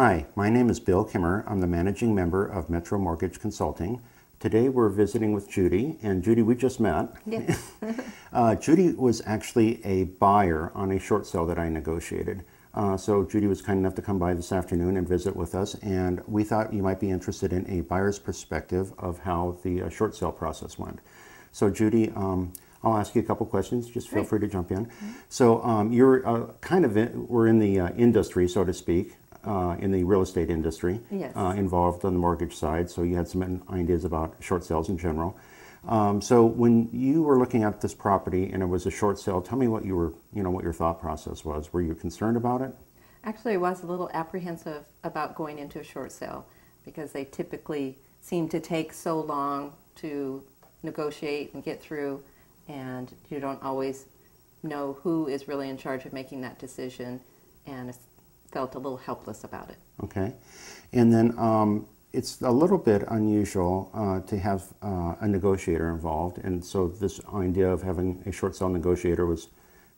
Hi, my name is Bill Kimmer. I'm the managing member of Metro Mortgage Consulting. Today we're visiting with Judy, and Judy, we just met. Yes. Judy was actually a buyer on a short sale that I negotiated. So Judy was kind enough to come by this afternoon and visit with us, and we thought you might be interested in a buyer's perspective of how the short sale process went. So Judy, I'll ask you a couple questions. Just feel free to jump in. So you're we're in the industry, so to speak, in the real estate industry, Yes. Involved on the mortgage side. So you had some ideas about short sales in general. So when you were looking at this property and it was a short sale, tell me what you were, what your thought process was. Were you concerned about it? Actually, I was a little apprehensive about going into a short sale because they typically seem to take so long to negotiate and get through, and you don't always know who is really in charge of making that decision, and I felt a little helpless about it. Okay. And then it's a little bit unusual to have a negotiator involved, and so this idea of having a short sale negotiator was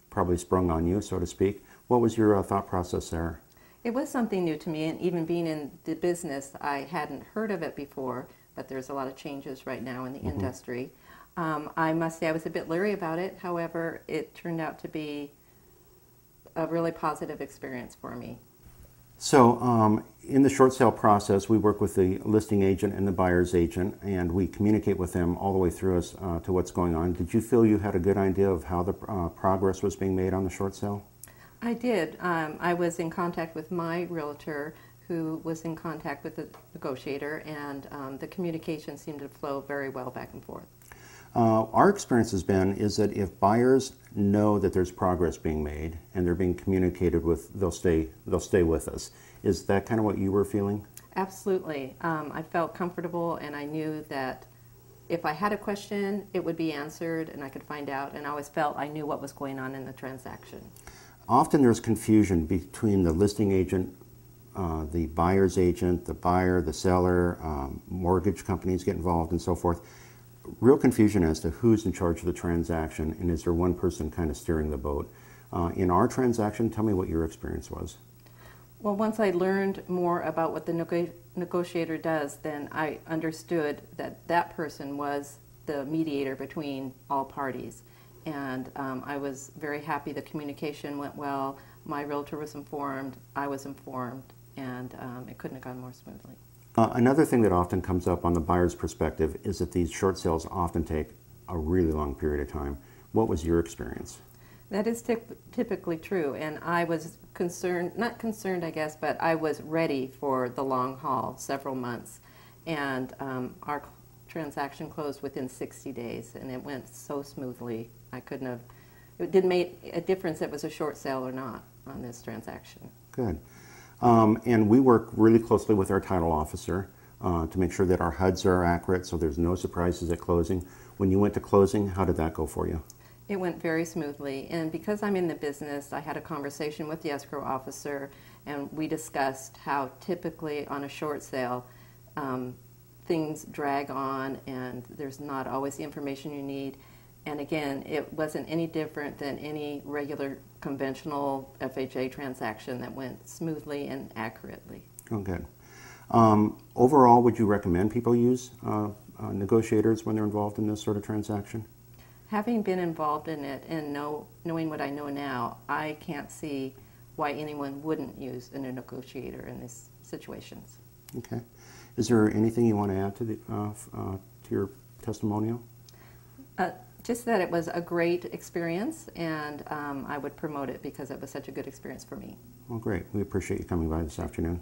probably sprung on you, so to speak. What was your thought process there? It was something new to me, and even being in the business, I hadn't heard of it before, but there's a lot of changes right now in the industry. I must say I was a bit leery about it. However, it turned out to be a really positive experience for me. So in the short sale process, we work with the listing agent and the buyer's agent, and we communicate with them all the way through as to what's going on. Did you feel you had a good idea of how the progress was being made on the short sale? I did. I was in contact with my realtor, who was in contact with the negotiator, and the communication seemed to flow very well back and forth. Our experience has been is that if buyers know that there's progress being made and they're being communicated with, they'll stay with us. Is that kind of what you were feeling? Absolutely. I felt comfortable, and I knew that if I had a question, it would be answered and I could find out, and I always felt I knew what was going on in the transaction. Often there's confusion between the listing agent, the buyer's agent, the buyer, the seller, mortgage companies get involved and so forth. Real confusion as to who's in charge of the transaction, and is there one person kind of steering the boat. In our transaction, tell me what your experience was. Well, once I learned more about what the negotiator does, then I understood that that person was the mediator between all parties. And I was very happy the communication went well. My realtor was informed, I was informed, and it couldn't have gone more smoothly. Another thing that often comes up on the buyer's perspective is that these short sales often take a really long period of time. What was your experience? That is typically true, and I was concerned, not concerned I guess, but I was ready for the long haul, several months. And our transaction closed within 60 days, and it went so smoothly. It didn't make a difference if it was a short sale or not on this transaction. Good. And we work really closely with our title officer to make sure that our HUDs are accurate so there's no surprises at closing. When you went to closing, how did that go for you? It went very smoothly, and because I'm in the business, I had a conversation with the escrow officer, and we discussed how typically on a short sale things drag on and there's not always the information you need. And again, it wasn't any different than any regular conventional FHA transaction that went smoothly and accurately. Oh, good. Overall, would you recommend people use negotiators when they're involved in this sort of transaction? Having been involved in it and knowing what I know now, I can't see why anyone wouldn't use a negotiator in these situations. Okay. Is there anything you want to add to your testimonial? Just that it was a great experience, and I would promote it because it was such a good experience for me. Well, great. We appreciate you coming by this afternoon.